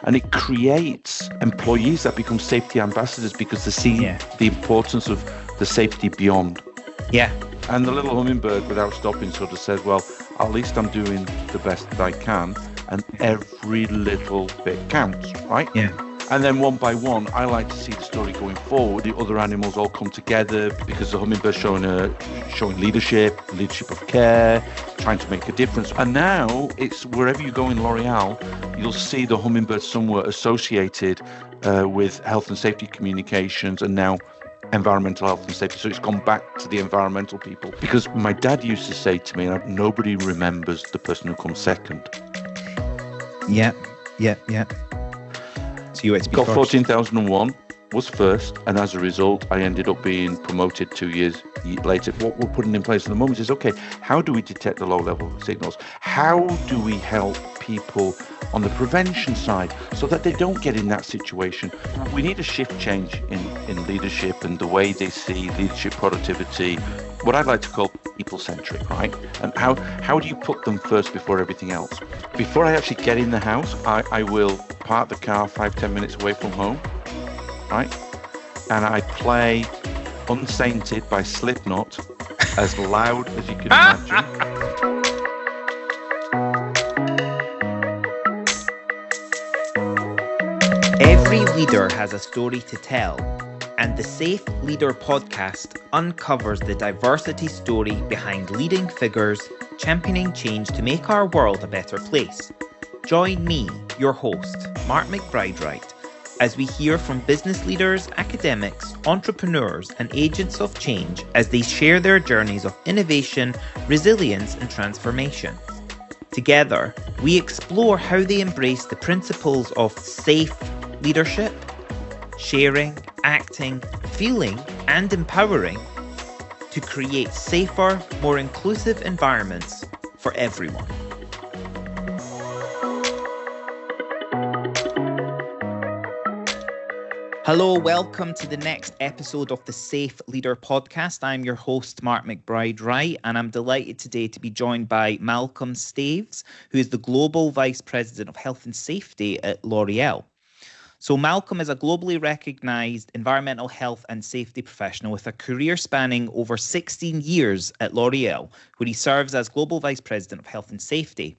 And it creates employees that become safety ambassadors because they see the importance of the safety beyond. Yeah. And the little hummingbird, without stopping, sort of says, well, at least I'm doing the best that I can, and every little bit counts, right? Yeah. And then one by one, I like to see the story going forward. The other animals all come together because the hummingbird's showing leadership of care, trying to make a difference. And now it's wherever you go in L'Oreal, you'll see the hummingbird somewhere associated with health and safety communications, and now environmental health and safety. So it's gone back to the environmental people, because my dad used to say to me, nobody remembers the person who comes second. Yeah. So you had to be got first. 14,001, was first, and as a result I ended up being promoted 2 years later. What we're putting in place at the moment is, okay, how do we detect the low level signals? How do we help people on the prevention side so that they don't get in that situation? We need a shift change in leadership and the way they see leadership productivity, what I'd like to call people-centric, right? And how do you put them first before everything else? Before I actually get in the house, I will park the car 5-10 minutes away from home, right? And I play Unsainted by Slipknot as loud as you can imagine. Every leader has a story to tell, and the Safe Leader podcast uncovers the diversity story behind leading figures championing change to make our world a better place. Join me, your host, Mark McBride-Wright, as we hear from business leaders, academics, entrepreneurs, and agents of change as they share their journeys of innovation, resilience, and transformation. Together, we explore how they embrace the principles of safe leadership, sharing, acting, feeling, and empowering to create safer, more inclusive environments for everyone. Hello, welcome to the next episode of the Safe Leader podcast. I'm your host, Mark McBride-Wright, and I'm delighted today to be joined by Malcolm Staves, who is the Global Vice President of Health and Safety at L'Oreal. So Malcolm is a globally recognised environmental health and safety professional with a career spanning over 16 years at L'Oreal, where he serves as Global Vice President of Health and Safety.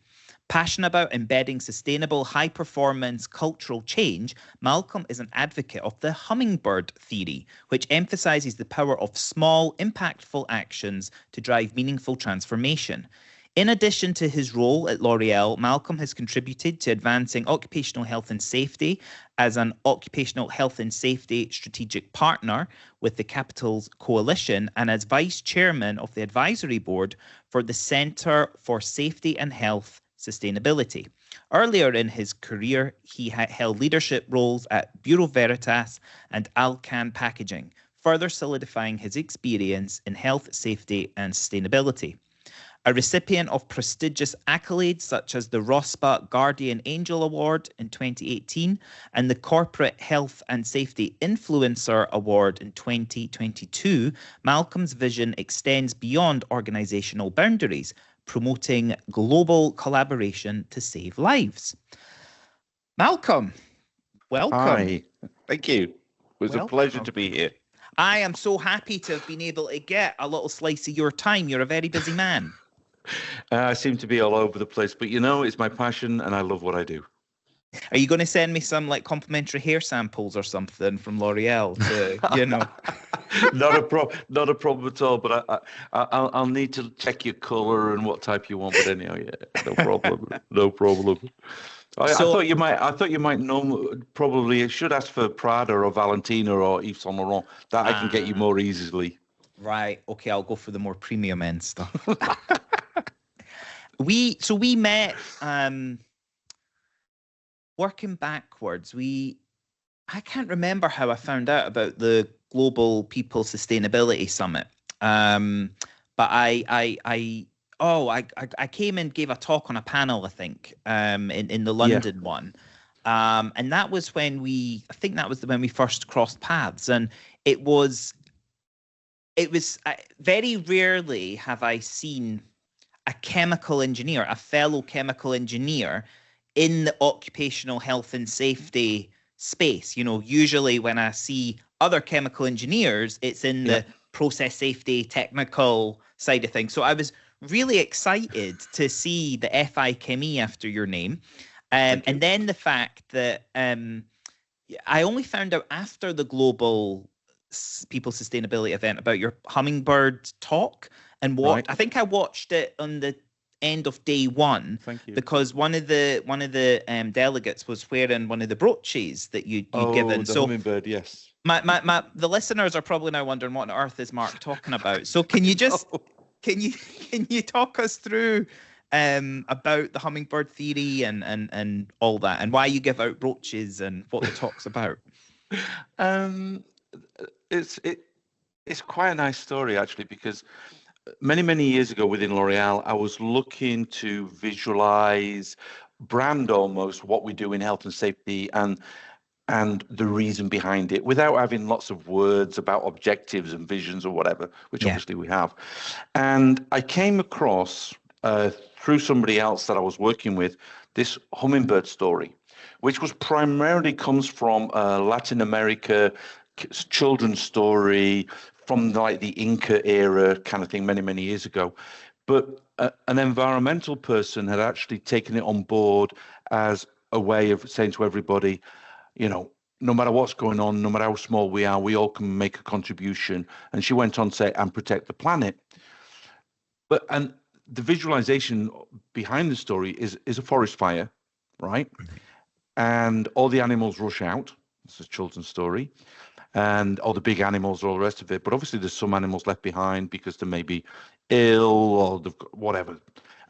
Passionate about embedding sustainable, high-performance cultural change, Malcolm is an advocate of the hummingbird theory, which emphasises the power of small, impactful actions to drive meaningful transformation. In addition to his role at L'Oreal, Malcolm has contributed to advancing occupational health and safety as an occupational health and safety strategic partner with the Capitals Coalition and as vice chairman of the advisory board for the Centre for Safety and Health Sustainability. Earlier in his career, he held leadership roles at Bureau Veritas and Alcan Packaging, further solidifying his experience in health, safety, and sustainability. A recipient of prestigious accolades such as the ROSPA Guardian Angel Award in 2018 and the Corporate Health and Safety Influencer Award in 2022, Malcolm's vision extends beyond organizational boundaries, promoting global collaboration to save lives. Malcolm, welcome. Hi, thank you. It was a pleasure to be here. I am so happy to have been able to get a little slice of your time. You're a very busy man. I seem to be all over the place, but it's my passion and I love what I do. Are you going to send me some complimentary hair samples or something from L'Oreal to, Not a problem at all, but I'll need to check your color and what type you want, but anyhow, no problem. I thought you might probably should ask for Prada or Valentina or Yves Saint Laurent. That I can get you more easily. Right. Okay, I'll go for the more premium end stuff. We met working backwards. I can't remember how I found out about the Global People Sustainability Summit. But I came and gave a talk on a panel, I think, in the London one. And that was when we first crossed paths. And it was very rarely have I seen a fellow chemical engineer in the occupational health and safety space. You know, usually when I see other chemical engineers, it's in the process safety, technical side of things. So I was really excited to see the FI Chemie after your name. And then the fact that I only found out after the global people sustainability event about your hummingbird talk, and I think I watched it on the end of day one. Thank you. Because one of the delegates was wearing one of the brooches that you'd given. The hummingbird, yes. The listeners are probably now wondering what on earth is Mark talking about. So can you just can you talk us through about the hummingbird theory and all that, and why you give out brooches and what the talk's about? It's quite a nice story, actually, because many years ago within L'Oreal, I was looking to visualize, brand almost what we do in health and safety and the reason behind it, without having lots of words about objectives and visions or whatever, which obviously we have. And I came across through somebody else that I was working with this hummingbird story, which was primarily comes from Latin America children's story from like the Inca era kind of thing many years ago. But an environmental person had actually taken it on board as a way of saying to everybody, you know, no matter what's going on, no matter how small we are, we all can make a contribution. And she went on to say, and protect the planet. And the visualization behind the story is a forest fire, right? And all the animals rush out. It's a children's story. And all the big animals, all the rest of it. But obviously there's some animals left behind because they may be ill or whatever.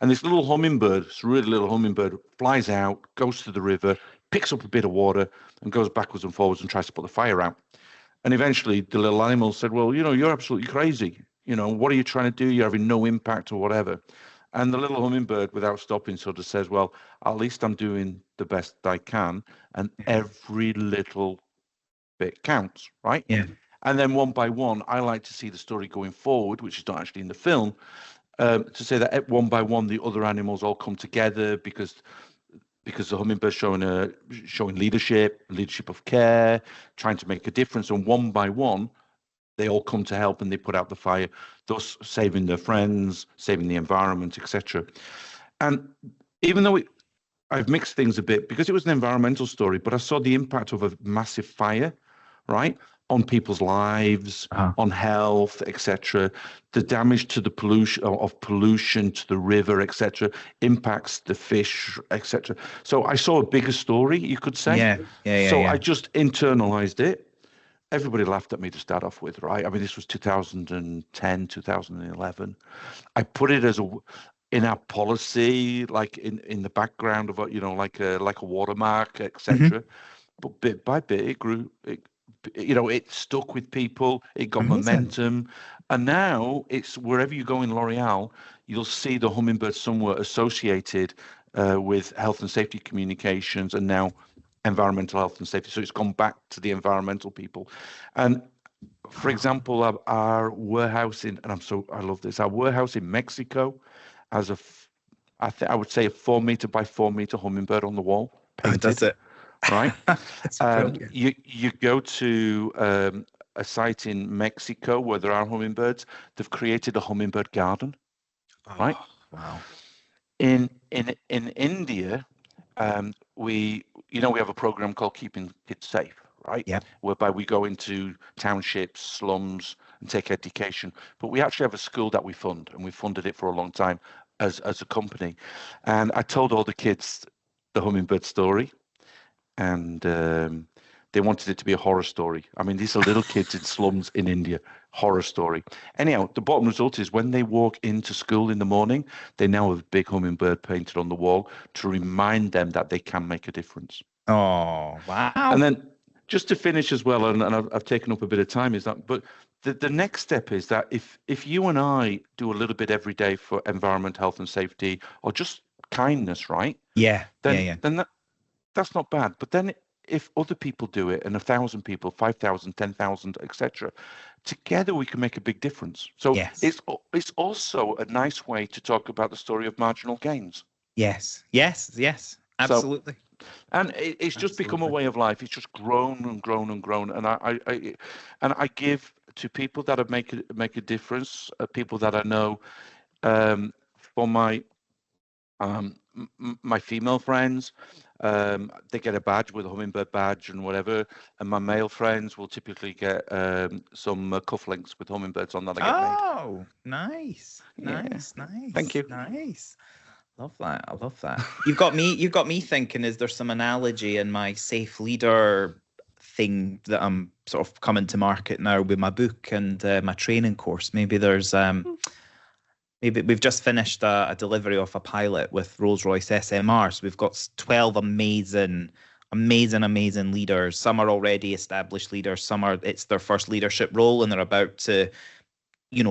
And this little hummingbird, this really little hummingbird, flies out, goes to the river, picks up a bit of water and goes backwards and forwards and tries to put the fire out. And eventually the little animal said, well, you know, you're absolutely crazy. You know, what are you trying to do? You're having no impact or whatever. And the little hummingbird, without stopping, sort of says, well, at least I'm doing the best I can. And every little bit counts, right? Yeah. And then one by one, I like to see the story going forward, which is not actually in the film, to say that one by one, the other animals all come together because the hummingbird's showing leadership of care, trying to make a difference. And one by one, they all come to help and they put out the fire, thus saving their friends, saving the environment, etc. And even though I've mixed things a bit because it was an environmental story, but I saw the impact of a massive fire, right, on people's lives, on health, etc. The damage to the pollution to the river, etc., impacts the fish, etc. So I saw a bigger story, you could say. Yeah. I just internalized it. Everybody laughed at me to start off with, right? I mean, this was 2010, 2011. I put it as in our policy, like in the background of like a watermark, etc. But bit by bit, it grew. It stuck with people. It got momentum, and now it's wherever you go in L'Oreal, you'll see the hummingbird somewhere associated with health and safety communications, and now environmental health and safety. So it's gone back to the environmental people. And for example, our warehouse I love this. Our warehouse in Mexico has I would say a 4 meter by 4 meter hummingbird on the wall. Painted, that's it. Right. That's brilliant. You go to a site in Mexico where there are hummingbirds. They've created a hummingbird garden. Right. Wow. In India, we have a program called Keeping Kids Safe, right? Yeah. Whereby we go into townships, slums, and take education. But we actually have a school that we fund, and we funded it for a long time as a company. And I told all the kids the hummingbird story, and they wanted it to be a horror story. I mean, these are little kids in slums in India. Horror story. Anyhow, the bottom result is when they walk into school in the morning, they now have a big hummingbird painted on the wall to remind them that they can make a difference. Oh, wow. And then just to finish as well, and I've taken up a bit of time, is that, but the next step is that if you and I do a little bit every day for environment, health and safety, or just kindness, right? Yeah. Then that's not bad. But then if other people do it, and 1,000 people, 5,000, 10,000, etc., together we can make a big difference. So it's also a nice way to talk about the story of marginal gains. Yes. Absolutely. And it's just become a way of life. It's just grown and grown and grown. And I give to people that have make a difference, people that I know, for my female friends, they get a badge with a hummingbird badge and whatever, and my male friends will typically get some cufflinks with hummingbirds on that I get made. Oh, nice. Thank you. Nice. Love that. I love that. You've got me thinking, is there some analogy in my safe leader thing that I'm sort of coming to market now with my book and my training course? Maybe there's maybe we've just finished a delivery of a pilot with Rolls-Royce SMR. So we've got 12 amazing leaders. Some are already established leaders. Some are, it's their first leadership role and they're about to,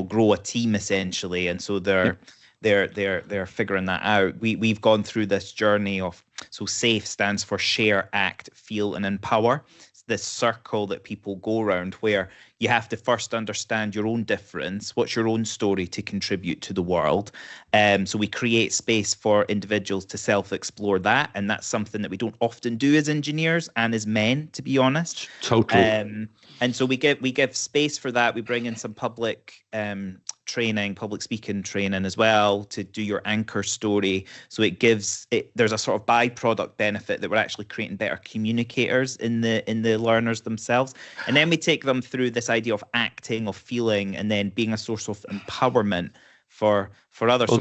grow a team essentially. And so they're figuring that out. We've gone through this journey of, so SAFE stands for share, act, feel, and empower. It's this circle that people go around where you have to first understand your own difference. What's your own story to contribute to the world? So we create space for individuals to self-explore that, and that's something that we don't often do as engineers and as men, to be honest. Totally. And so we give space for that. We bring in some public training, public speaking training as well to do your anchor story. So there's a sort of byproduct benefit that we're actually creating better communicators in the learners themselves. And then we take them through this idea of acting, of feeling, and then being a source of empowerment for others. So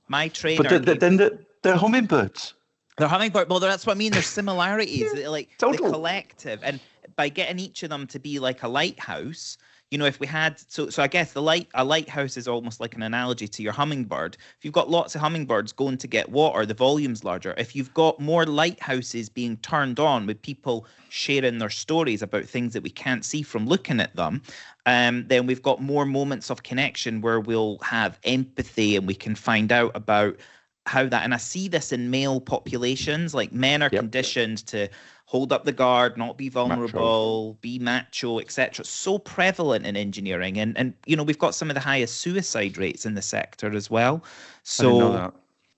my trainer. But then they're hummingbirds. They're hummingbird. Well, that's what I mean. There's similarities, like total. The collective, and by getting each of them to be like a lighthouse. If we had, so I guess a lighthouse is almost like an analogy to your hummingbird. If you've got lots of hummingbirds going to get water, the volume's larger. If you've got more lighthouses being turned on with people sharing their stories about things that we can't see from looking at them, then we've got more moments of connection where we'll have empathy and we can find out about how that, and I see this in male populations, like men are conditioned to hold up the guard, not be vulnerable, be macho, etc. So prevalent in engineering, and we've got some of the highest suicide rates in the sector as well. So I didn't know that.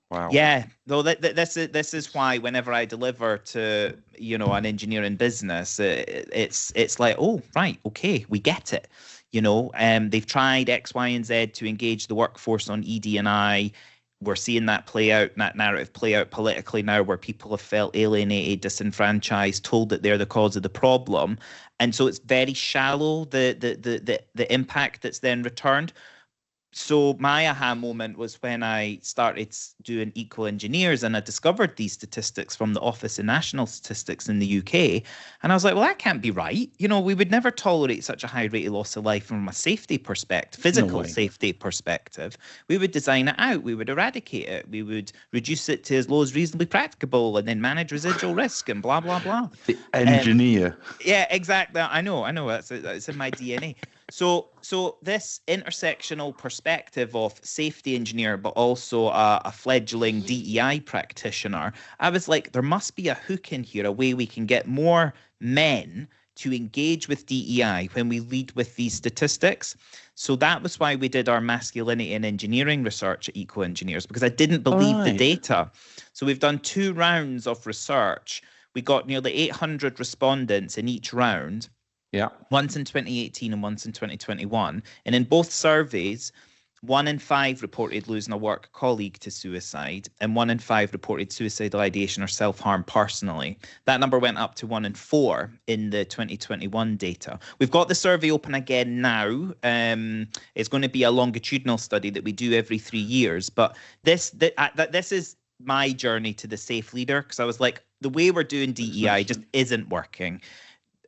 Wow. Yeah, though this is why whenever I deliver to an engineering business, it's like, oh right, okay, we get it. They've tried X, Y, and Z to engage the workforce on ED&I. We're seeing that narrative play out politically now, where people have felt alienated, disenfranchised, told that they're the cause of the problem. And so it's very shallow, the impact that's then returned. So my aha moment was when I started doing Equal Engineers and I discovered these statistics from the Office of National Statistics in the UK. And I was like, well, that can't be right. We would never tolerate such a high rate of loss of life from a safety perspective, physical safety perspective. We would design it out. We would eradicate it. We would reduce it to as low as reasonably practicable and then manage residual risk and blah, blah, blah. The engineer. Yeah, exactly. I know. It's in my DNA. So this intersectional perspective of safety engineer, but also a fledgling DEI practitioner, I was like, there must be a hook in here, a way we can get more men to engage with DEI when we lead with these statistics. So that was why we did our masculinity in engineering research at Eco Engineers, because I didn't believe the data. So we've done 2 rounds of research. We got nearly 800 respondents in each round. Yeah. Once in 2018 and once in 2021. And in both surveys, 1 in 5 reported losing a work colleague to suicide, and 1 in 5 reported suicidal ideation or self-harm personally. That number went up to 1 in 4 in the 2021 data. We've got the survey open again now. It's going to be a longitudinal study that we do every 3 years. But this is my journey to the safe leader, because I was like, the way we're doing DEI just isn't working.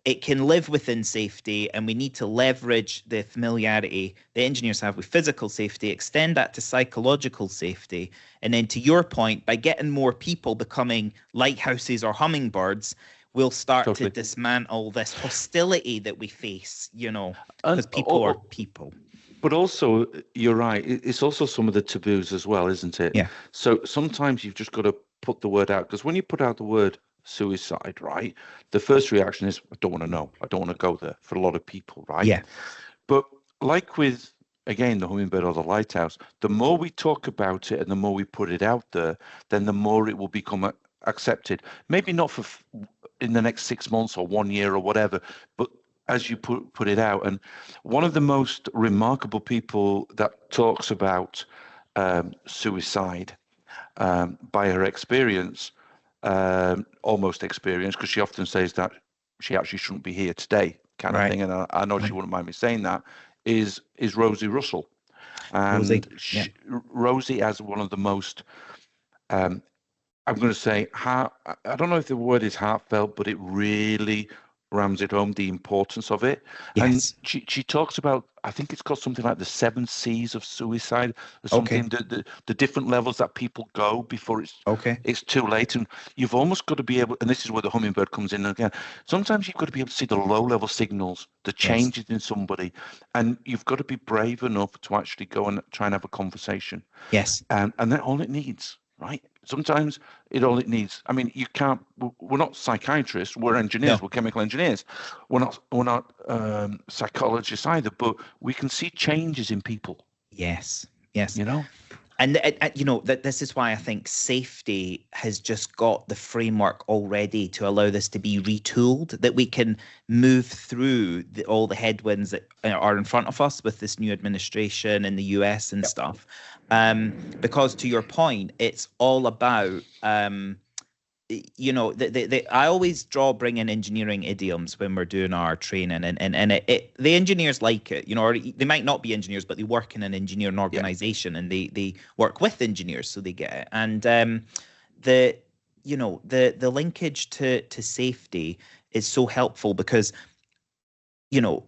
It can live within safety, and we need to leverage the familiarity the engineers have with physical safety, extend that to psychological safety. And then to your point, by getting more people becoming lighthouses or hummingbirds, we'll start to dismantle this hostility that we face, because people are people. But also, you're right, it's also some of the taboos as well, isn't it? Yeah. So sometimes you've just got to put the word out, because when you put out the word suicide, right, the first reaction is, I don't want to know, I don't want to go there, for a lot of people, right? Yeah. But like with, again, the hummingbird or the lighthouse, the more we talk about it and the more we put it out there, then the more it will become accepted. Maybe not for in the next 6 months or 1 year or whatever, but as you put it out. And one of the most remarkable people that talks about suicide by her experience, almost experience, because she often says that she actually shouldn't be here today, kind of thing. And I know she wouldn't mind me saying that, is Rosie Russell. And Rosie has one of the most, I'm going to say, I don't know if the word is heartfelt, but it really rams it home, the importance of it. Yes. And she talks about, I think it's called something like the 7 C's of suicide or something, the different levels that people go before it's too late. And you've almost got to be able, and this is where the hummingbird comes in again, sometimes you've got to be able to see the low level signals, the changes in somebody, and you've got to be brave enough to actually go and try and have a conversation. Yes. And that's all it needs, right? Sometimes all it needs. I mean, you can't. We're not psychiatrists. We're engineers. No. We're chemical engineers. We're not psychologists either. But we can see changes in people. Yes. You know. And you know that this is why I think safety has just got the framework already to allow this to be retooled, that we can move through all the headwinds that are in front of us with this new administration in the US and stuff. Because to your point, it's all about you know, I always bring in engineering idioms when we're doing our training, and the engineers like it, you know, or they might not be engineers, but they work in an engineering organization and they work with engineers, so they get it. And the linkage to safety is so helpful because, you know,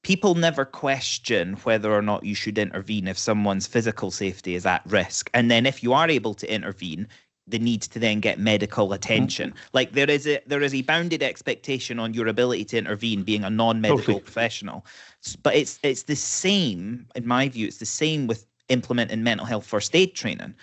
people never question whether or not you should intervene if someone's physical safety is at risk. And then if you are able to intervene, the need to then get medical attention. Like there is a bounded expectation on your ability to intervene being a non-medical professional. But it's the same, in my view, it's the same with implementing mental health first aid training.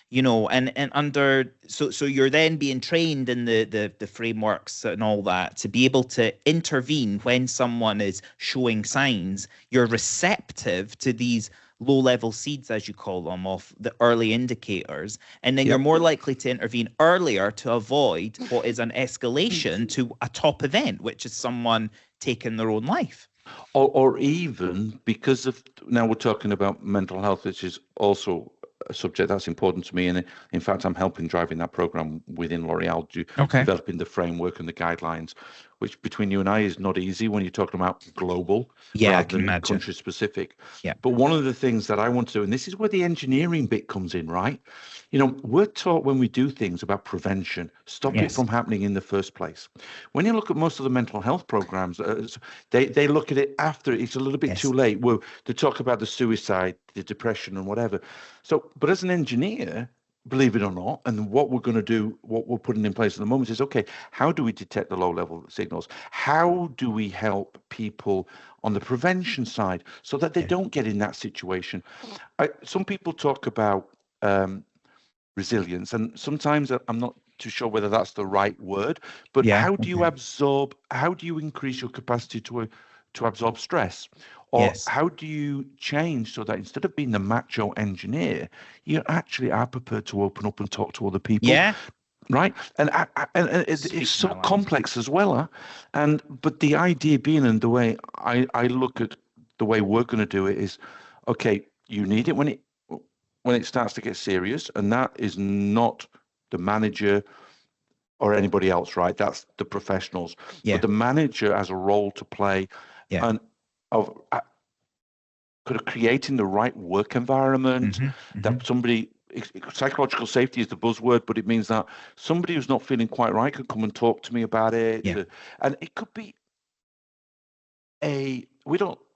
You know, and under so you're then being trained in the frameworks and all that to be able to intervene when someone is showing signs. You're receptive to these low-level seeds, as you call them, of the early indicators, and then you're more likely to intervene earlier to avoid what is an escalation to a top event, which is someone taking their own life. Or even because of, now we're talking about mental health, which is also a subject that's important to me. And in fact, I'm helping driving that program within L'Oreal, developing the framework and the guidelines, which between you and I is not easy when you're talking about global rather than country specific. But one of the things that I want to do, and this is where the engineering bit comes in, right? You know, we're taught when we do things about prevention, stop it from happening in the first place. When you look at most of the mental health programs, they look at it after it's a little bit too late. Well, to talk about the suicide, the depression and whatever. So, but as an engineer, believe it or not, and what we're going to do, what we're putting in place at the moment is, okay, how do we detect the low level signals? How do we help people on the prevention side so that they don't get in that situation? Some people talk about resilience, and sometimes I'm not too sure whether that's the right word, but how do you absorb, how do you increase your capacity to absorb stress? Or how do you change so that instead of being the macho engineer, you actually are prepared to open up and talk to other people? Right. And it's so complex as well. But the idea being, and the way I look at the way we're going to do it is, okay, you need it when it starts to get serious, and that is not the manager or anybody else, right? That's the professionals. But the manager has a role to play, and of kind of creating the right work environment that somebody. Psychological safety is the buzzword, but it means that somebody who's not feeling quite right could come and talk to me about it. And it could be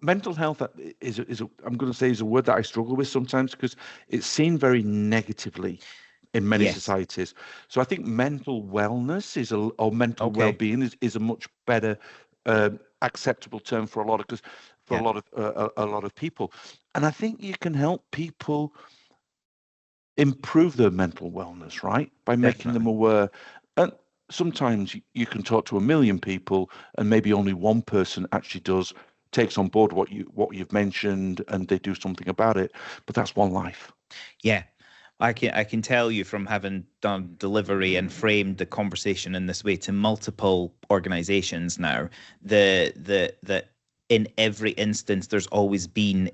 mental health I'm going to say is a word that I struggle with sometimes because it's seen very negatively in many societies. So I think mental wellness or mental well-being is a much better acceptable term for a lot of people. And I think you can help people improve their mental wellness, right? By making them aware. And sometimes you can talk to 1 million people and maybe only one person actually takes on board what you've mentioned and they do something about it. But that's one life. Yeah. I can tell you from having done delivery and framed the conversation in this way to multiple organizations now, that in every instance there's always been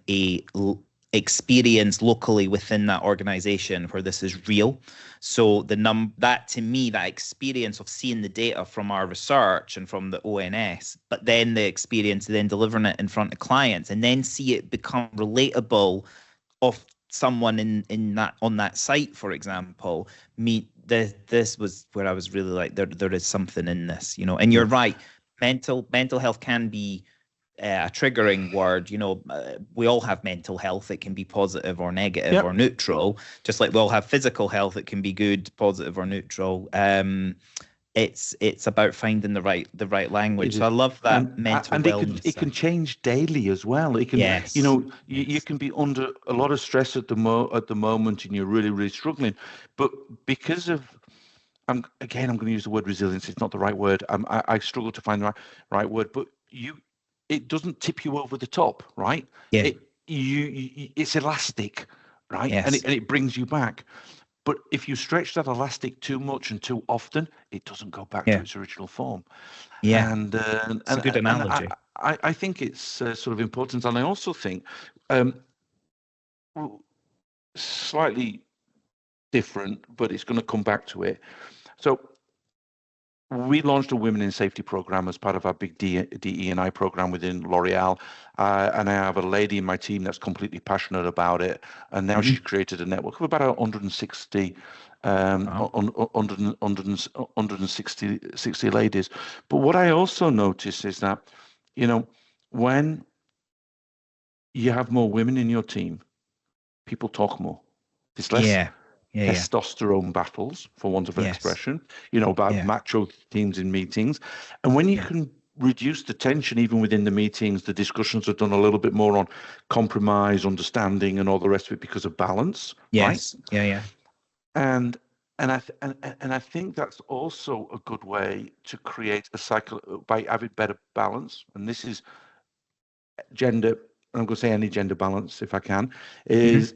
experience locally within that organization where this is real. So that to me, that experience of seeing the data from our research and from the ONS, but then the experience of then delivering it in front of clients and then see it become relatable of someone in that on that site, for example, this was where I was really like, there is something in this, and you're right. Mental health can be a triggering word. We all have mental health. It can be positive or negative or neutral, just like we all have physical health. It can be good, positive or neutral. It's about finding the right language. So I love that mental wellness. It can change daily as well. It can, you can be under a lot of stress at the moment, and you're really, really struggling. But because of, I'm going to use the word resilience. It's not the right word. I struggle to find the right word. But it doesn't tip you over the top, right? Yeah. It's elastic, right? Yes. And it brings you back. But if you stretch that elastic too much and too often, it doesn't go back to its original form. Yeah. And it's a good analogy. I think it's sort of important. And I also think slightly different, but it's going to come back to it. So we launched a Women in Safety program as part of our big DE&I program within L'Oreal. And I have a lady in my team that's completely passionate about it. And now she's created a network of about 160 160 ladies. But what I also notice is that, when you have more women in your team, people talk more. There's less testosterone battles, for want of an expression, about macho themes in meetings. And when you can reduce the tension even within the meetings, the discussions are done a little bit more on compromise, understanding, and all the rest of it because of balance. Yes. Right? Yeah. And I think that's also a good way to create a cycle by having better balance. And this is gender. I'm going to say any gender balance if I can. Is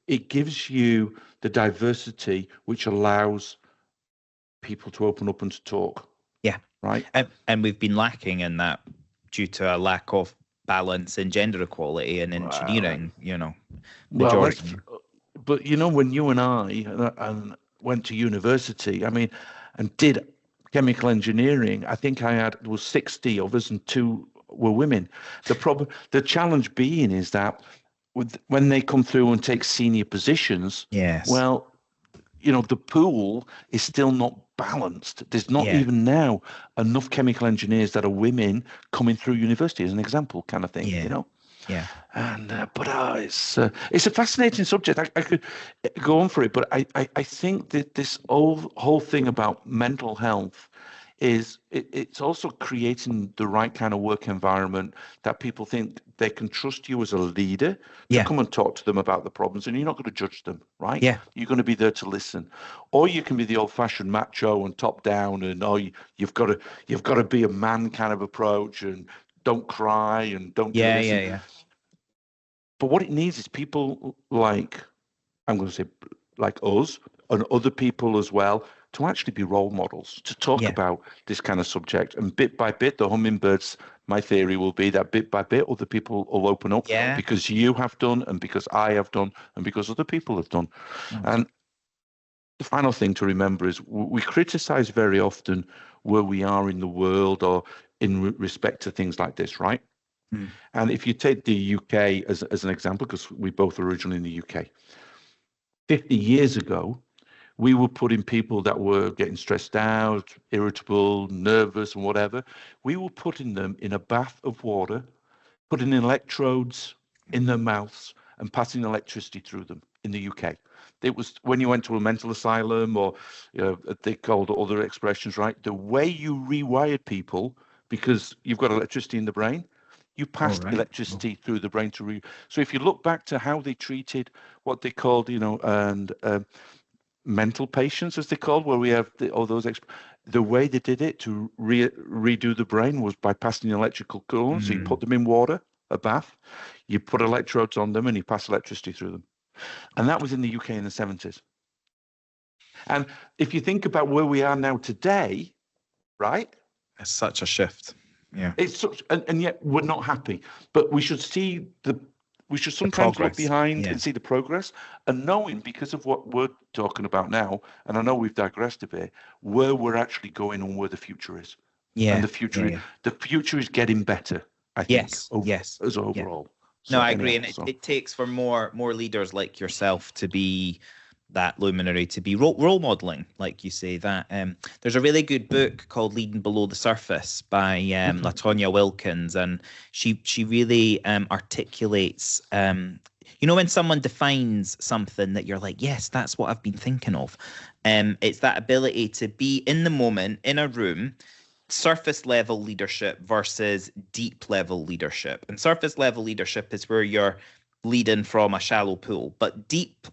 it gives you the diversity which allows people to open up and to talk. Yeah. Right. And we've been lacking in that due to a lack of balance in gender equality in engineering, majority. But when you and I went to university, and did chemical engineering, I think there was 60 of us and 2 were women. The challenge being is that when they come through and take senior positions, well, the pool is still not balanced. There's not even now enough chemical engineers that are women coming through university, as an example, kind of thing. Yeah. And but it's a fascinating subject. I could go on for it, but I think that this whole thing about mental health is it's also creating the right kind of work environment that people think they can trust you as a leader to come and talk to them about the problems, and you're not going to judge them, right? Yeah. You're going to be there to listen. Or you can be the old-fashioned macho and top down, and you've got to be a man kind of approach, and don't cry and don't do this. Yeah. But what it needs is people like, I'm going to say, like us and other people as well, to actually be role models, to talk about this kind of subject. And bit by bit, the hummingbirds, my theory will be that bit by bit, other people will open up because you have done, and because I have done, and because other people have done. And the final thing to remember is we criticize very often where we are in the world or in respect to things like this, right? And if you take the UK as an example, because we both are originally in the UK, 50 years ago, we were putting people that were getting stressed out, irritable, nervous, and whatever. We were putting them in a bath of water, putting electrodes in their mouths, and passing electricity through them in the UK. It was when you went to a mental asylum, or they called other expressions, right? The way you rewired people, because you've got electricity in the brain, you passed electricity through the brain to So if you look back to how they treated what they called, mental patients, as they called, where we have all those the way they did it to redo the brain was by passing electrical current. So you put them in water, a bath, you put electrodes on them, and you pass electricity through them. And that was in the UK in the 70s. And if you think about where we are now today, right? It's such a shift. Yeah. It's such, and yet we're not happy. But we should we should sometimes look behind and see the progress, and knowing, because of what we're talking about now, and I know we've digressed a bit, where we're actually going and where the future is. Yeah. And the future is getting better, I think. Yes. As overall. Yeah. No, I agree. And it takes for more leaders like yourself to be that luminary, to be role modeling, like you say. That there's a really good book called Leading Below the Surface by LaTonya Wilkins, and she really articulates when someone defines something that you're like, yes, that's what I've been thinking of. It's that ability to be in the moment, in a room, surface level leadership versus deep level leadership. And surface level leadership is where you're leading from a shallow pool, but deep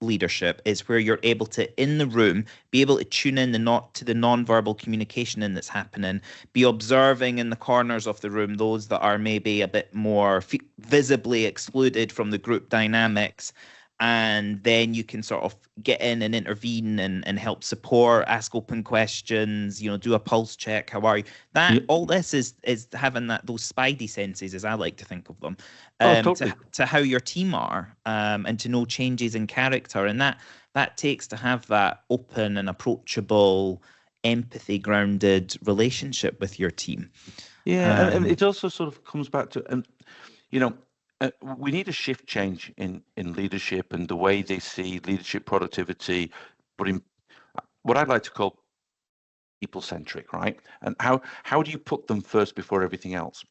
leadership is where you're able to, in the room, be able to tune in to the non-verbal communication that's happening, be observing in the corners of the room those that are maybe a bit more visibly excluded from the group dynamics, and then you can sort of get in and intervene and help support, ask open questions, do a pulse check. How are you? All this is having those spidey senses, as I like to think of them, totally. to how your team are, and to know changes in character, and that takes to have that open and approachable, empathy grounded relationship with your team. Yeah, and it also sort of comes back to, we need a shift change in leadership and the way they see leadership productivity, but in what I'd like to call people-centric, right? And how do you put them first before everything else?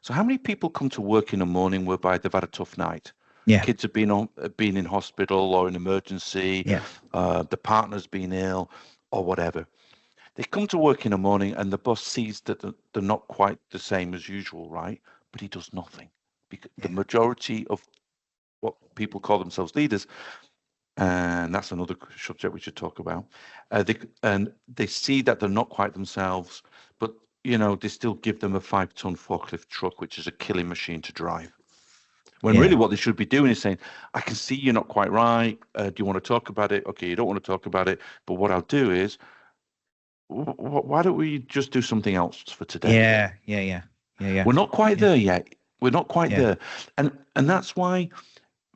So how many people come to work in a morning whereby they've had a tough night? Yeah. Kids have been in hospital or in emergency. Yeah. The partner's been ill or whatever. They come to work in the morning and the boss sees that they're not quite the same as usual, right? But he does nothing. Because the majority of what people call themselves leaders, and that's another subject we should talk about, they see that they're not quite themselves, but they still give them a 5-ton forklift truck, which is a killing machine to drive. When really what they should be doing is saying, I can see you're not quite right. Do you want to talk about it? Okay, you don't want to talk about it, but what I'll do is, why don't we just do something else for today? Yeah. We're not quite there yet. We're not quite there. And that's why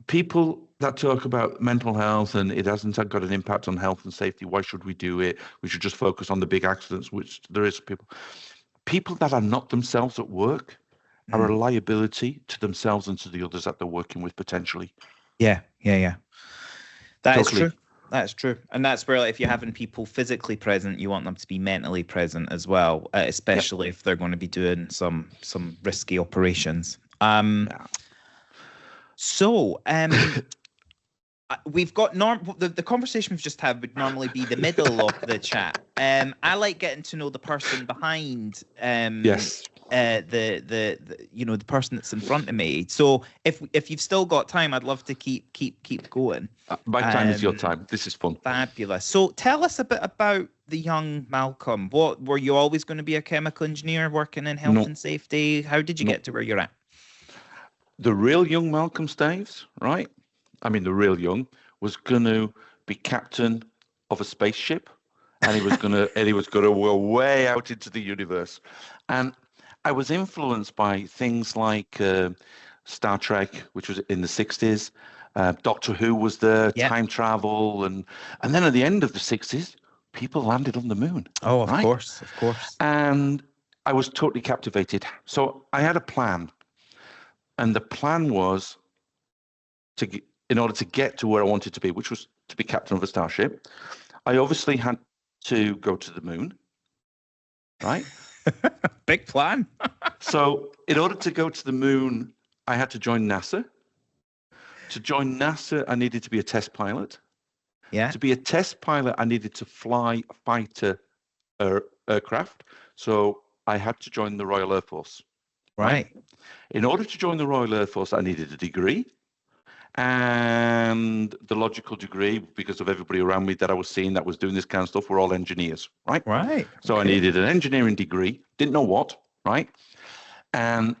people that talk about mental health and it hasn't got an impact on health and safety, why should we do it? We should just focus on the big accidents, which there is people that are not themselves at work are a liability to themselves and to the others that they're working with potentially. Yeah. That is true. That's true. And that's where, if you're having people physically present, you want them to be mentally present as well, especially if they're going to be doing some risky operations. So we've got the conversation we've just had would normally be the middle of the chat. I like getting to know the person behind the person that's in front of me. So if you've still got time, I'd love to keep going. My time is your time. This is fun. Fabulous. So tell us a bit about the young Malcolm. What were you always going to be, a chemical engineer working in health and safety? How did you get to where you're at? The real young Malcolm Staves, right? I mean, the real young was going to be captain of a spaceship, and he was going to go way out into the universe. And I was influenced by things like Star Trek, which was in the 60s. Doctor Who was there, time travel, and then at the end of the 60s, people landed on the moon. Oh, of course. And I was totally captivated. So I had a plan, and the plan was in order to get to where I wanted to be, which was to be captain of a starship, I obviously had to go to the moon, right? Big plan. So in order to go to the moon, I had to join NASA. To join NASA, I needed to be a test pilot. Yeah. To be a test pilot, I needed to fly fighter aircraft. So I had to join the Royal Air Force. Right. In order to join the Royal Air Force, I needed a degree. And the logical degree, because of everybody around me that I was seeing that was doing this kind of stuff, were all engineers, right? Right. So I needed an engineering degree, didn't know what, right? And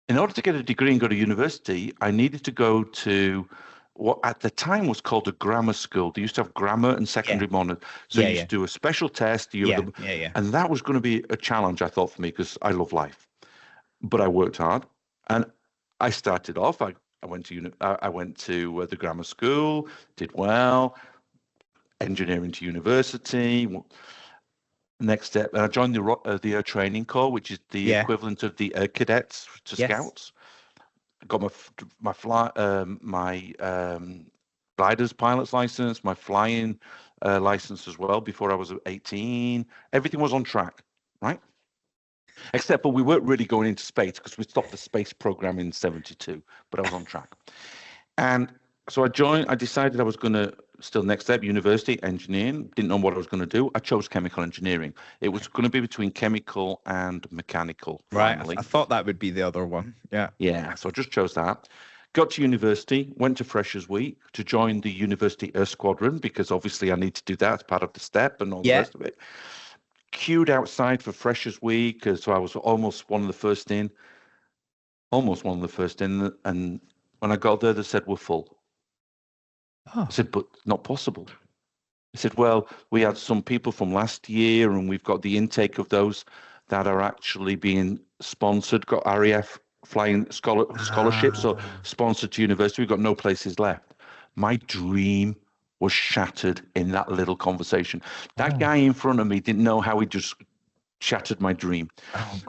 in order to get a degree and go to university, I needed to go to what at the time was called a grammar school. They used to have grammar and secondary monitor. So you used to do a special test. And that was going to be a challenge, I thought, for me, because I love life. But I worked hard, and I started off. I went to the grammar school, did well, engineering to university. Next step, I joined the Air Training Corps, which is the equivalent of the Air Cadets to Scouts. Got my glider's pilot's license, my flying license as well before I was 18. Everything was on track, right? Except for we weren't really going into space because we stopped the space program in 72, but I was on track. And so I decided I was going to still next step, university, engineering. Didn't know what I was going to do. I chose chemical engineering. It was going to be between chemical and mechanical. Right. I thought that would be the other one. Yeah. Yeah. So I just chose that. Got to university, went to Freshers Week to join the University Air Squadron because obviously I need to do that as part of the step and all the rest of it. Queued outside for Freshers Week, so I was almost one of the first in. And when I got there, they said, we're full. I said, but not possible. I said, well, we had some people from last year, and we've got the intake of those that are actually being sponsored, got RAF flying scholarships, so sponsored to university. We've got no places left. My dream was shattered in that little conversation. That guy in front of me didn't know how he just shattered my dream.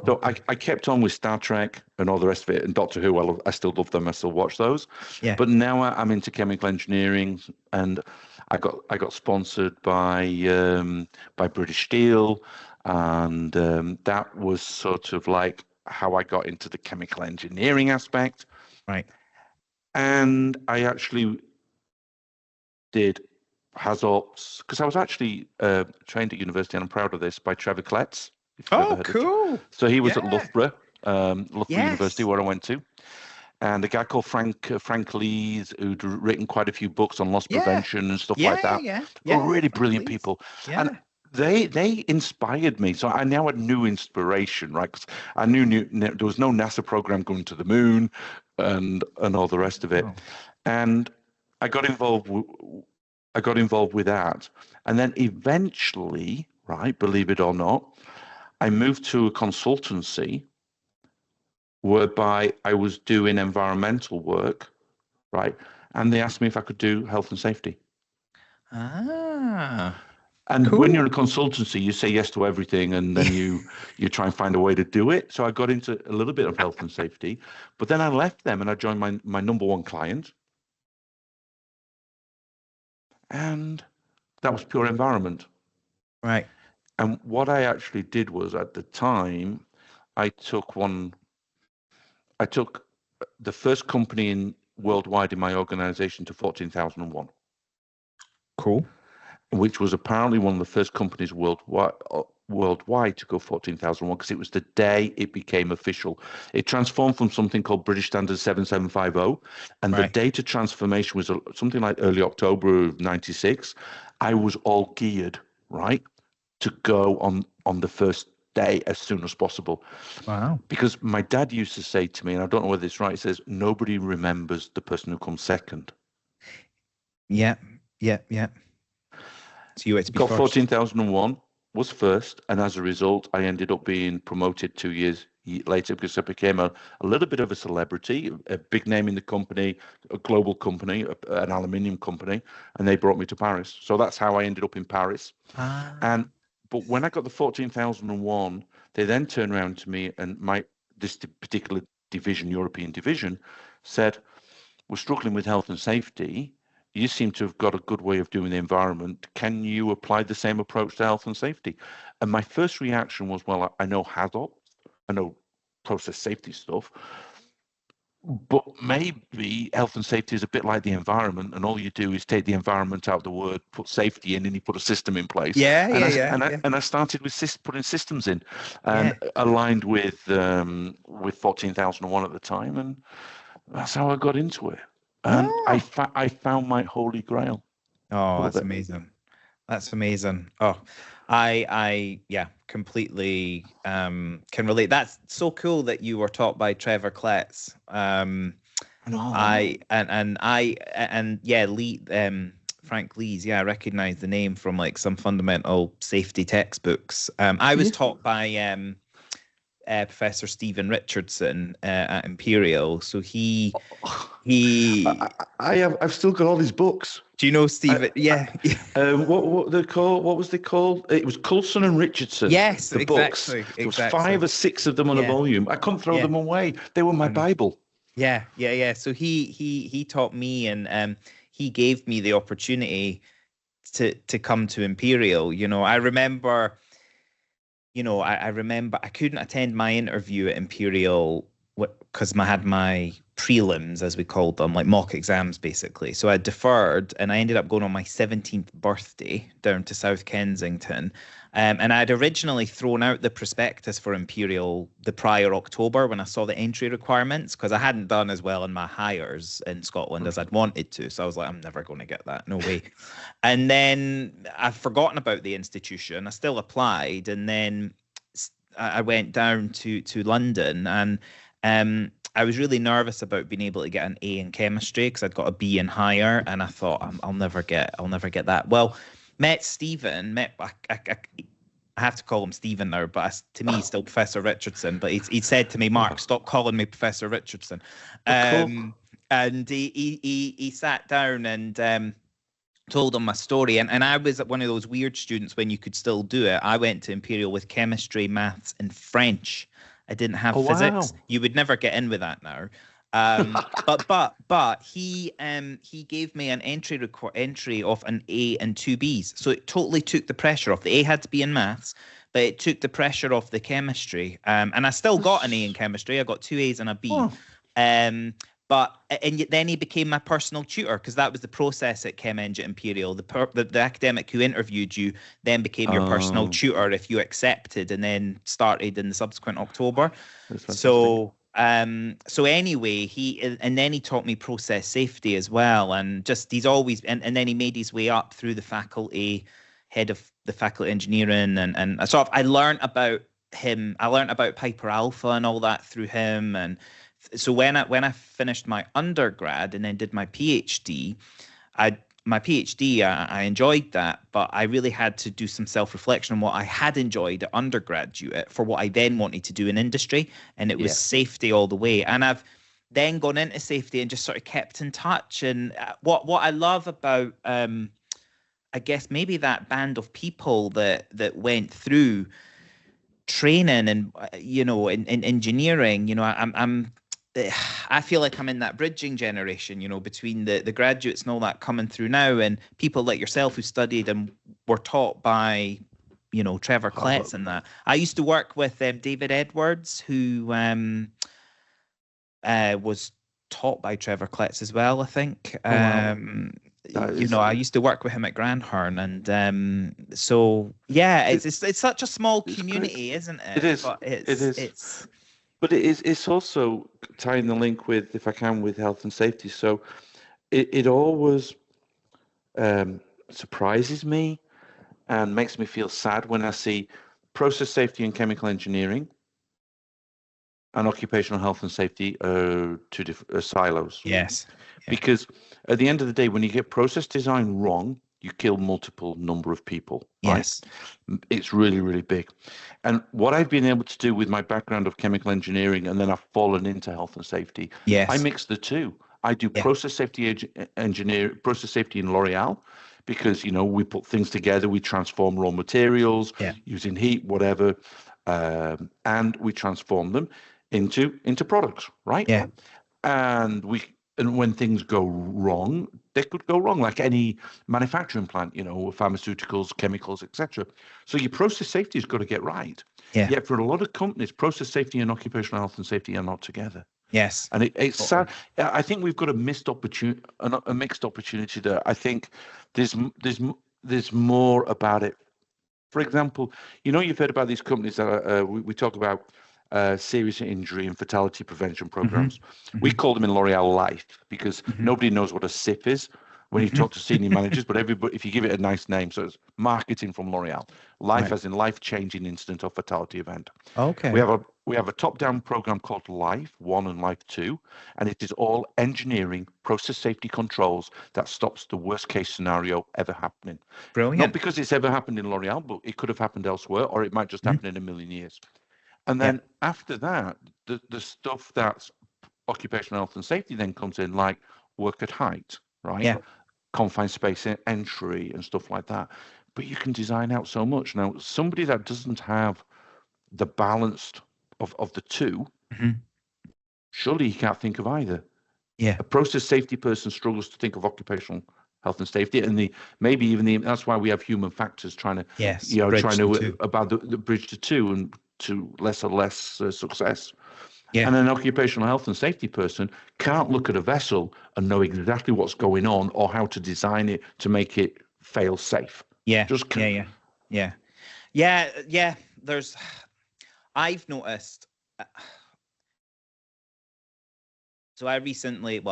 So I kept on with Star Trek and all the rest of it, and Doctor Who. I still love them. I still watch those. But now I'm into chemical engineering, and I got sponsored by British Steel, and that was sort of like how I got into the chemical engineering aspect. Right. And I actually did HAZOPs because I was actually trained at university, and I'm proud of this, by Trevor Kletz. Oh, cool. So he was at Loughborough University, where I went to. And a guy called Frank Lees, who'd written quite a few books on loss prevention and stuff like that. Really brilliant people. And they inspired me. So I now had new inspiration, right? Because I knew there was no NASA program going to the moon and all the rest of it. And I got involved with that. And then eventually, right, believe it or not, I moved to a consultancy whereby I was doing environmental work, right? And they asked me if I could do health and safety. And when you're in a consultancy, you say yes to everything, and then you try and find a way to do it. So I got into a little bit of health and safety, but then I left them and I joined my number one client. And that was pure environment. Right. And what I actually did was, at the time, I took the first company worldwide in my organization to 14,001. Cool. Which was apparently one of the first companies worldwide to go 14,001, because it was the day it became official. It transformed from something called British Standard 7750, and the data transformation was something like early October of 96. I was all geared, right, to go on the first day as soon as possible. Wow. Because my dad used to say to me, and I don't know whether it's right, he says, nobody remembers the person who comes second. Yeah. So you had to be got first. 14,001, was first, and as a result, I ended up being promoted 2 years later because I became a little bit of a celebrity, a big name in the company, a global company, an aluminium company, and they brought me to Paris. So that's how I ended up in Paris. But when I got the 14,001, they then turned around to me, and this particular division, European division, said, we're struggling with health and safety. You seem to have got a good way of doing the environment. Can you apply the same approach to health and safety? And my first reaction was, well, I know HAZOP, I know process safety stuff, but maybe health and safety is a bit like the environment, and all you do is take the environment out of the word, put safety in, and you put a system in place. And I started with putting systems in, and aligned with 14,001 at the time, and that's how I got into it. And I found my holy grail. Oh, that's amazing. That's amazing. Oh, I completely can relate. That's so cool that you were taught by Trevor Kletz. No. Lee, Frank Lees, I recognize the name from like some fundamental safety textbooks. I was taught by Professor Stephen Richardson at Imperial, so I've still got all these books. Do you know Stephen? What they called? What was they called? It was Coulson and Richardson. Yes, the books. There was 5 or 6 of them on a volume. I couldn't throw them away. They were my Bible. Yeah. So he taught me, and he gave me the opportunity to come to Imperial. I remember I couldn't attend my interview at Imperial because I had my prelims, as we called them, like mock exams, basically. So I deferred, and I ended up going on my 17th birthday down to South Kensington. And I'd originally thrown out the prospectus for Imperial the prior October when I saw the entry requirements, because I hadn't done as well in my hires in Scotland as I'd wanted to. So I was like, I'm never going to get that. No way. And then I've forgotten about the institution. I still applied. And then I went down to London, and I was really nervous about being able to get an A in chemistry because I'd got a B in higher, and I thought I'll never get that. Well, I have to call him Stephen now, but to me he's still Professor Richardson. But he said to me, Mark, stop calling me Professor Richardson. And he sat down and told him my story, and I was one of those weird students when you could still do it. I went to Imperial with chemistry, maths, and French. I didn't have physics. Wow. You would never get in with that now. But he gave me an entry of an A and 2 Bs. So it totally took the pressure off. The A had to be in maths, but it took the pressure off the chemistry. And I still got an A in chemistry. I got 2 A's and a B. Oh. And then he became my personal tutor, because that was the process at ChemEng at Imperial. The academic who interviewed you then became your personal tutor if you accepted, and then started in the subsequent October. So anyway, he taught me process safety as well, and he's always and then he made his way up through the faculty, head of the faculty engineering, and sort of I learned about him. I learned about Piper Alpha and all that through him. And so when I finished my undergrad and then did my PhD, I enjoyed that, but I really had to do some self-reflection on what I had enjoyed at undergraduate for what I then wanted to do in industry, and it was safety all the way. And I've then gone into safety and just sort of kept in touch. And what I love about, I guess maybe that band of people that went through training and in engineering, I feel like I'm in that bridging generation, between the graduates and all that coming through now, and people like yourself who studied and were taught by, Trevor Kletz and that. I used to work with David Edwards, who was taught by Trevor Kletz as well, I think. I used to work with him at Granthurn, and it's such a small community, isn't it? It is. But it is. But it's also tying the link with, if I can, with health and safety. So it always surprises me and makes me feel sad when I see process safety and chemical engineering and occupational health and safety are two different silos. Yes. Yeah. Because at the end of the day, when you get process design wrong, you kill multiple number of people. Yes. Right? It's really, really big. And what I've been able to do with my background of chemical engineering, and then I've fallen into health and safety, I mix the two. I do process safety process safety in L'Oreal, because, we put things together, we transform raw materials using heat, whatever, and we transform them into products, right? Yeah. And when things go wrong, they could go wrong, like any manufacturing plant, pharmaceuticals, chemicals, etc. So your process safety has got to get right. Yeah. Yet for a lot of companies, process safety and occupational health and safety are not together. Yes. And it's sad. I think we've got a mixed opportunity there. I think there's more about it. For example, you've heard about these companies that we talk about serious injury and fatality prevention programs. Mm-hmm. We call them in L'Oreal Life, because nobody knows what a SIF is. when you talk to senior managers, but everybody, if you give it a nice name, so it's marketing from L'Oreal, life as in life-changing incident or fatality event. Okay. We have a top-down program called Life 1 and Life 2, and it is all engineering process safety controls that stops the worst-case scenario ever happening. Brilliant. Not because it's ever happened in L'Oreal, but it could have happened elsewhere, or it might just happen in a million years. And then after that, the stuff that's occupational health and safety then comes in, like work at height, right? Yeah. Confined space entry and stuff like that. But you can design out so much. Now, somebody that doesn't have the balance of the two, surely he can't think of either. Yeah. A process safety person struggles to think of occupational health and safety, and that's why we have human factors trying to about the bridge to two and to less and less success. Yeah. And an occupational health and safety person can't look at a vessel and know exactly what's going on or how to design it to make it fail safe. Yeah. I've noticed. So I recently, a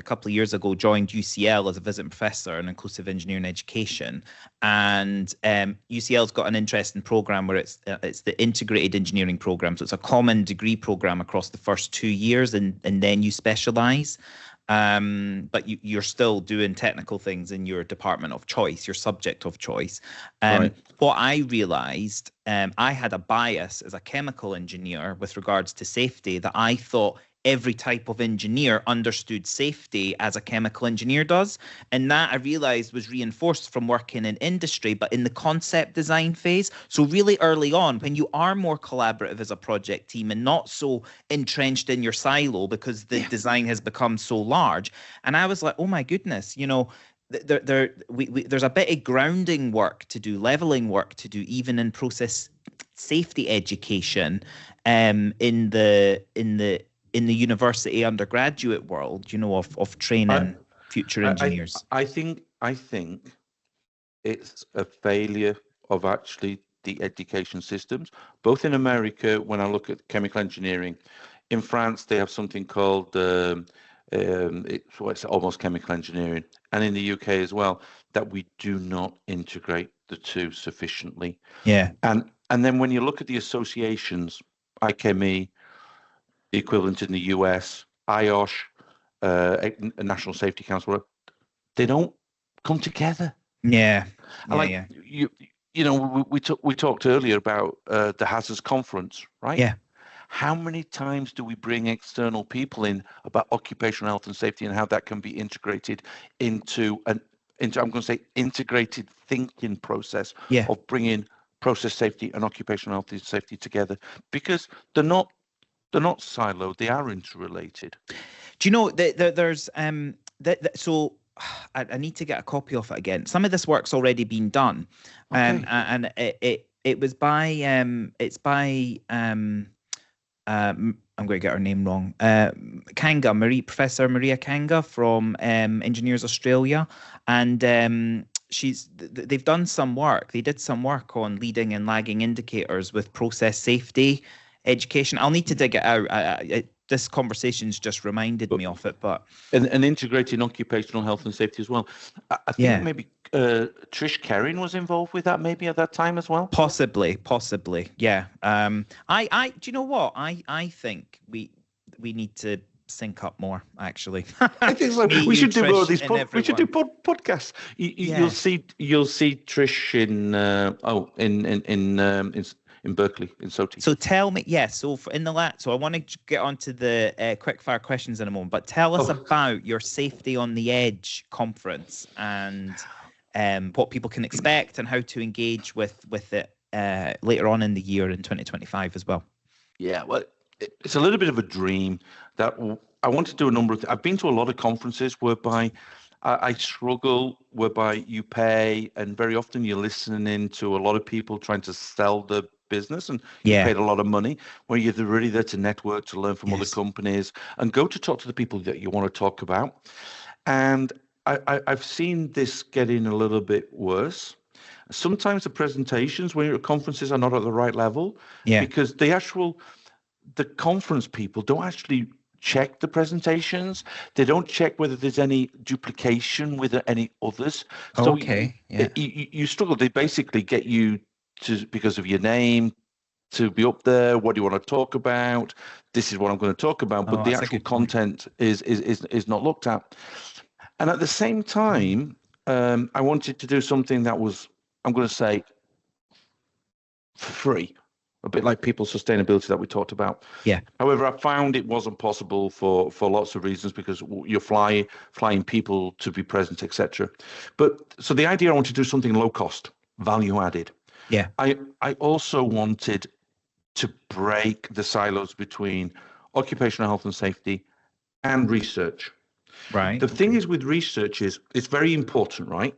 couple of years ago, joined UCL as a visiting professor in inclusive engineering education, and UCL's got an interesting program where it's the integrated engineering program. So it's a common degree program across the first 2 years, and then you specialize. But you're still doing technical things in your department of choice, your subject of choice. Right. What I realized, I had a bias as a chemical engineer with regards to safety, that I thought every type of engineer understood safety as a chemical engineer does. And that I realized was reinforced from working in industry, but in the concept design phase. So really early on, when you are more collaborative as a project team and not so entrenched in your silo because the design has become so large. And I was like, oh my goodness, there's a bit of grounding work to do, leveling work to do, even in process safety education, in the university undergraduate world, of training future engineers. I think it's a failure of actually the education systems, both in America. When I look at chemical engineering, in France they have something called it's almost chemical engineering, and in the UK as well, that we do not integrate the two sufficiently. Yeah. And then when you look at the associations, ICME, the equivalent in the US, IOSH, National Safety Council, they don't come together. Yeah. We talked earlier about the Hazards Conference, right? Yeah. How many times do we bring external people in about occupational health and safety and how that can be integrated into I'm going to say integrated thinking process of bringing process safety and occupational health and safety together, because they're not siloed, they are interrelated. Do you know there's so I need to get a copy of it again. Some of this work's already been done. Okay. And it was by I'm going to get her name wrong. Professor Maria Kanga from Engineers Australia, and they've done some work. They did some work on leading and lagging indicators with process safety education. I'll need to dig it out. This conversation's just reminded me of it, but and integrating occupational health and safety as well. I think maybe Trish Kerrin was involved with that maybe at that time as well. Possibly, yeah. I do you know what? I think we need to sync up more. Actually, I think so. We should do more of these. We should do podcasts. You'll see Trish in Berkeley, in SOTI. So tell me, so I want to get onto the quick fire questions in a moment, but tell us about your Safety on the Edge conference and what people can expect and how to engage with it later on in the year in 2025 as well. Yeah, well, it's a little bit of a dream that I want to do a number of. I've been to a lot of conferences whereby I struggle, whereby you pay, and very often you're listening to a lot of people trying to sell the business, and you paid a lot of money, where you're really there to network, to learn from other companies, and go to talk to the people that you want to talk about. And I've seen this getting a little bit worse. Sometimes the presentations when you're at conferences are not at the right level, because the conference people don't actually check the presentations. They don't check whether there's any duplication with any others. So you struggle. They basically get you to, because of your name, to be up there. What do you want to talk about? This is what I'm going to talk about. But the actual content is not looked at. And at the same time, I wanted to do something that was, I'm going to say, free, a bit like people's sustainability that we talked about. Yeah. However, I found it wasn't possible for lots of reasons, because you're flying people to be present, etc. But so the idea, I want to do something low cost, value added. Yeah. I also wanted to break the silos between occupational health and safety and research. Right. The thing is with research is it's very important, right?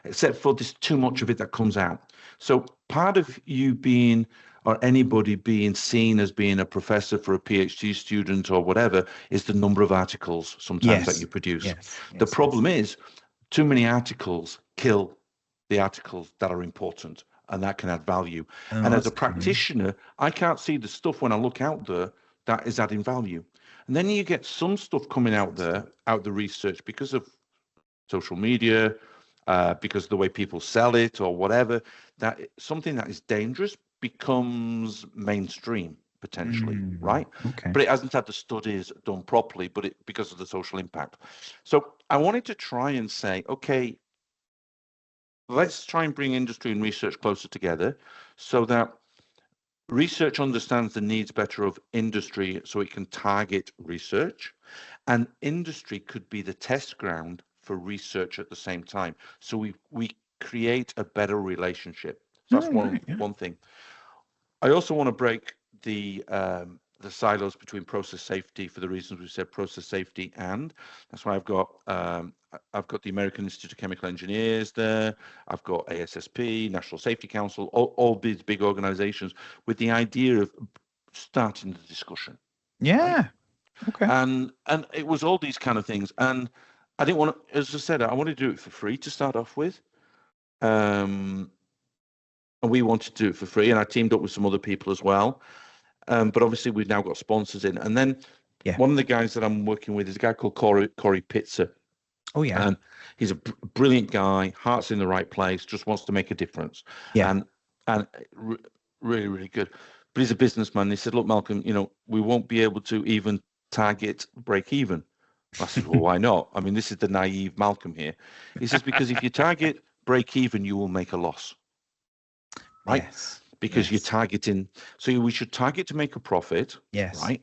Except for there's too much of it that comes out. So part of you being, or anybody being seen as being a professor for a PhD student or whatever, is the number of articles sometimes that you produce. The problem is too many articles kill the articles that are important and that can add value. And as a practitioner, I can't see the stuff when I look out there that is adding value. And then you get some stuff coming out there, out the research, because of social media, because of the way people sell it or whatever, that something that is dangerous becomes mainstream potentially, right? But it hasn't had the studies done properly, but because of the social impact. So I wanted to try and say, okay, let's try and bring industry and research closer together so that research understands the needs better of industry so it can target research, and industry could be the test ground for research at the same time. So we create a better relationship. So that's one thing. I also want to break the silos between process safety for the reasons we said, process safety, and that's why I've got the American Institute of Chemical Engineers there. I've got ASSP, National Safety Council, all these big organizations, with the idea of starting the discussion. Yeah. Right? Okay. And it was all these kind of things. And I didn't want to, as I said, I wanted to do it for free to start off with. And we wanted to do it for free, and I teamed up with some other people as well. But obviously we've now got sponsors in. And then one of the guys that I'm working with is a guy called Corey Pitzer. Oh, yeah. And he's a brilliant guy, heart's in the right place, just wants to make a difference. Yeah. And really, really good. But he's a businessman. He said, look, Malcolm, we won't be able to even target break even. I said, well, why not? I mean, this is the naive Malcolm here. He says, because if you target break even, you will make a loss. Right? Yes. Because you're targeting. So we should target to make a profit. Yes. Right?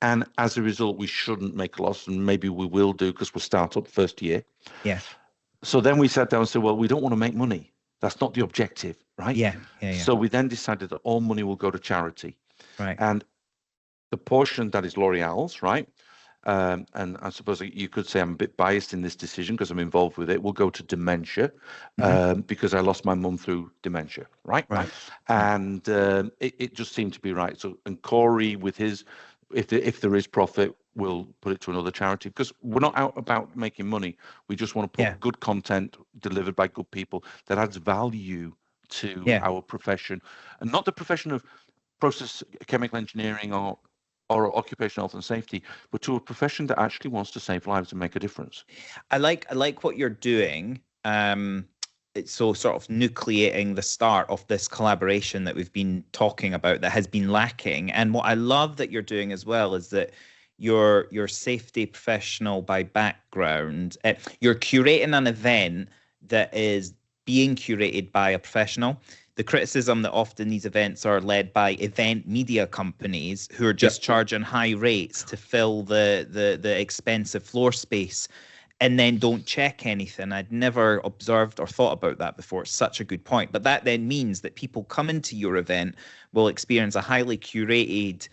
And as a result, we shouldn't make a loss, and maybe we will do because we're startup first year. Yeah. So then we sat down and said, well, we don't want to make money. That's not the objective, right? Yeah. So we then decided that all money will go to charity. Right. And the portion that is L'Oreal's, right? And I suppose you could say I'm a bit biased in this decision because I'm involved with it, will go to dementia, because I lost my mum through dementia, right? Right. And it just seemed to be right. So, and Corey, with his, if there is profit, we'll put it to another charity, because we're not out about making money. We just want to put good content delivered by good people that adds value to our profession, and not the profession of process chemical engineering or occupational health and safety, but to a profession that actually wants to save lives and make a difference. I like what you're doing. It's so sort of nucleating the start of this collaboration that we've been talking about that has been lacking. And what I love that you're doing as well is that you're safety professional by background. You're curating an event that is being curated by a professional. The criticism that often these events are led by event media companies who are just charging high rates to fill the expensive floor space and then don't check anything. I'd never observed or thought about that before. It's such a good point. But that then means that people coming to your event will experience a highly curated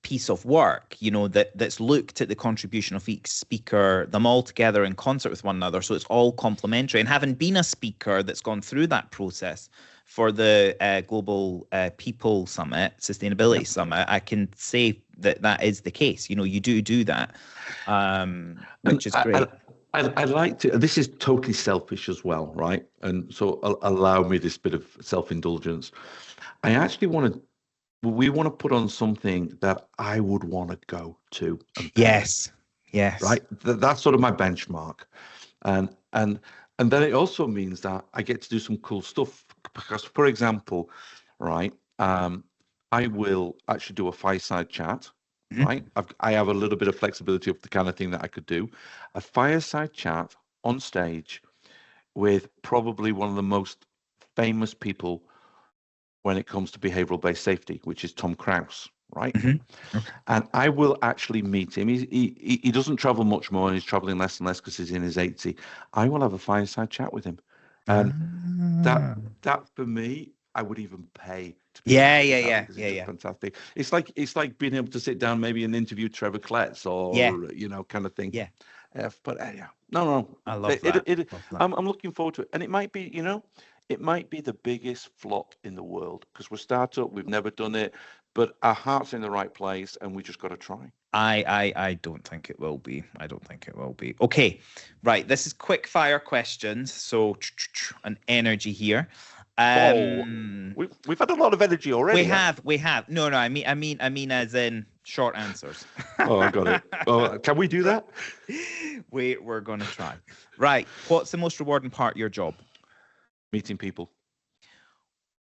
piece of work, that's looked at the contribution of each speaker, them all together in concert with one another. So it's all complementary. And having been a speaker that's gone through that process for the Global People Summit, Sustainability Summit, I can say that is the case. You do that, which is great. I like to, this is totally selfish as well, right? And so allow me this bit of self-indulgence. I actually want to we want to put on something that I would want to go to and pay. Yes. Right. That's sort of my benchmark. And then it also means that I get to do some cool stuff because, for example, right, I will actually do a fireside chat, right? I have a little bit of flexibility of the kind of thing that I could do. A fireside chat on stage with probably one of the most famous people when it comes to behavioral-based safety, which is Tom Kraus, right? Okay. And I will actually meet him. He doesn't travel much more, and he's traveling less and less because he's in his 80s. I will have a fireside chat with him, and that for me, I would even pay to be able to do that because it's just fantastic. It's like being able to sit down maybe and interview Trevor Kletz or kind of thing. Yeah. But no. I love that. I'm looking forward to it, and it might be it might be the biggest flop in the world because we're startup. We've never done it, but our heart's in the right place, and we just got to try. I don't think it will be. I don't think it will be. Okay, right. This is quick fire questions, so an energy here. We've had a lot of energy already. We have. No. I mean, as in short answers. Oh, I got it. Oh, can we do that? We're gonna try. Right. What's the most rewarding part of your job? Meeting people.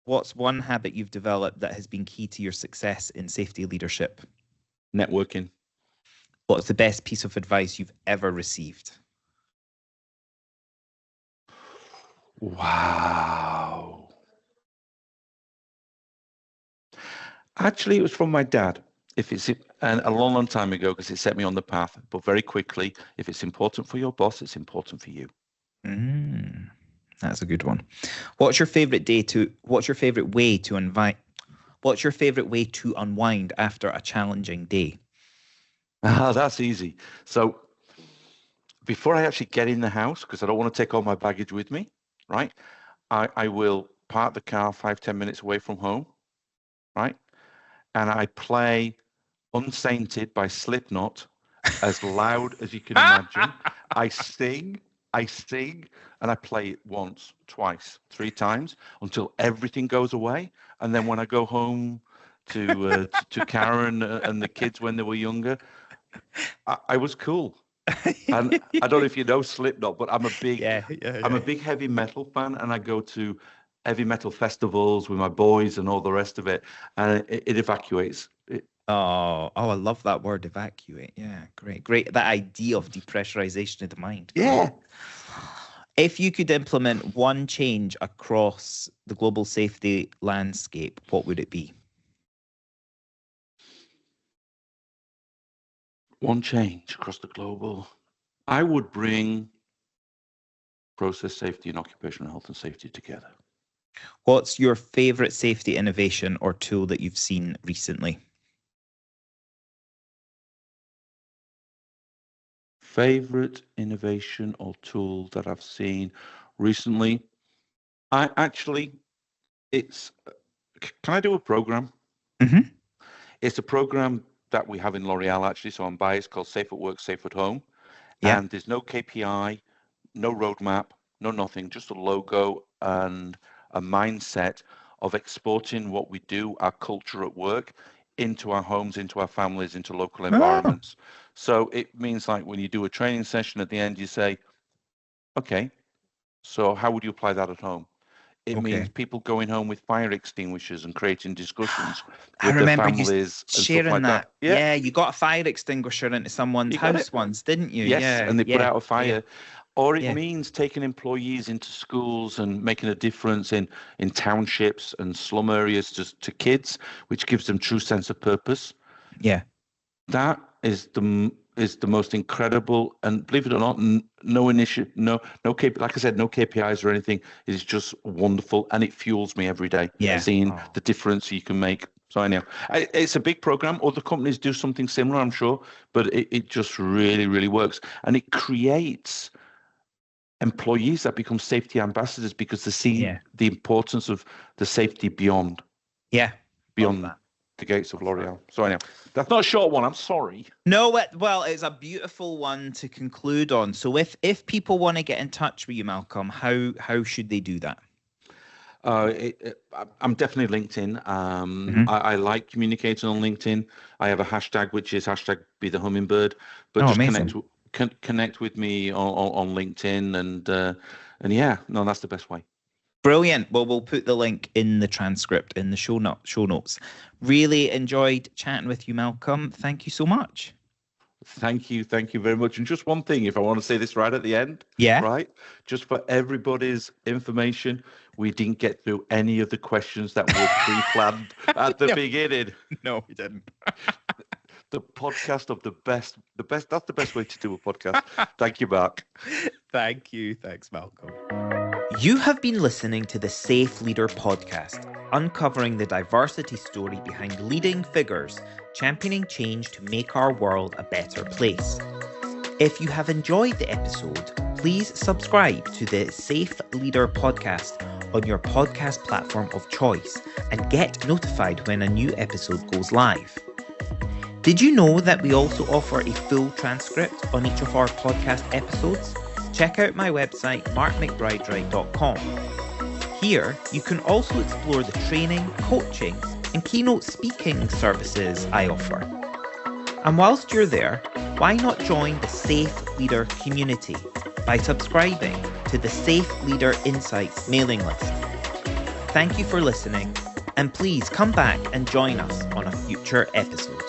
What's one habit you've developed that has been key to your success in safety leadership? Networking. What's the best piece of advice you've ever received? Wow. Actually, it was from my dad. And a long time ago, because it set me on the path. But very quickly, if it's important for your boss, it's important for you. That's a good one. What's your favorite way to unwind after a challenging day? That's easy. So before I actually get in the house, because I don't want to take all my baggage with me, right? I will park the car 5-10 minutes away from home, right? And I play Unsainted by Slipknot as loud as you can imagine. I sing, and I play it once, twice, 3 times until everything goes away. And then when I go home to Karen and the kids when they were younger, I was cool. And I don't know if you know Slipknot, but I'm a big I'm a big heavy metal fan, and I go to heavy metal festivals with my boys and all the rest of it, and it evacuates. Oh, I love that word, evacuate. Yeah, great. That idea of depressurization of the mind. Yeah. If you could implement one change across the global safety landscape, what would it be? One change across the global. I would bring process safety and occupational health and safety together. What's your favorite safety innovation or tool that you've seen recently? Favorite innovation or tool that I've seen recently? Can I do a program? Mm-hmm. It's a program that we have in L'Oreal, actually, so I'm biased, called Safe at Work, Safe at Home. Yeah. And there's no KPI, no roadmap, no nothing, just a logo and a mindset of exporting what we do, our culture at work, into our homes, into our families, into local environments. So it means like when you do a training session at the end, you say, okay, so how would you apply that at home? It means people going home with fire extinguishers and creating discussions with their families you sharing and stuff like that. Yeah, you got a fire extinguisher into someone's house once, didn't you? Yes, yeah, and they put out a fire. Yeah. Or it means taking employees into schools and making a difference in townships and slum areas to kids, which gives them true sense of purpose. Yeah. That is the most incredible, and believe it or not, no initiative, no like I said, no KPIs or anything. It's just wonderful, and it fuels me every day. Seeing the difference you can make. So anyhow, it's a big program. Other companies do something similar, I'm sure, but it just really, really works, and it creates employees that become safety ambassadors because they see the importance of the safety beyond the gates of L'Oreal. So anyhow, that's not a short one. I'm sorry. No, well, it's a beautiful one to conclude on. So if people want to get in touch with you, Malcolm, how should they do that? I'm definitely LinkedIn. I like communicating on LinkedIn. I have a hashtag which is hashtag be the hummingbird. But Oh, just amazing. connect with me on LinkedIn, and yeah, no, that's the best way. Brilliant. Well, we'll put the link in the transcript in the show notes. Really enjoyed chatting with you, Malcolm. Thank you so much. Thank you very much. And just one thing, if I want to say this right at the end, Yeah. right? Just for everybody's information, we didn't get through any of the questions that were pre-planned at the No. beginning. No, we didn't. The podcast of the best. That's the best way to do a podcast. Thank you, Mark. Thank you. Thanks, Malcolm. You have been listening to the Safe Leader podcast, uncovering the diversity story behind leading figures championing change to make our world a better place. If you have enjoyed the episode, please subscribe to the Safe Leader podcast on your podcast platform of choice and get notified when a new episode goes live. Did you know that we also offer a full transcript on each of our podcast episodes? Check out my website, McBride-Wright.com. Here, you can also explore the training, coaching, and keynote speaking services I offer. And whilst you're there, why not join the Safe Leader community by subscribing to the Safe Leader Insights mailing list? Thank you for listening, and please come back and join us on a future episode.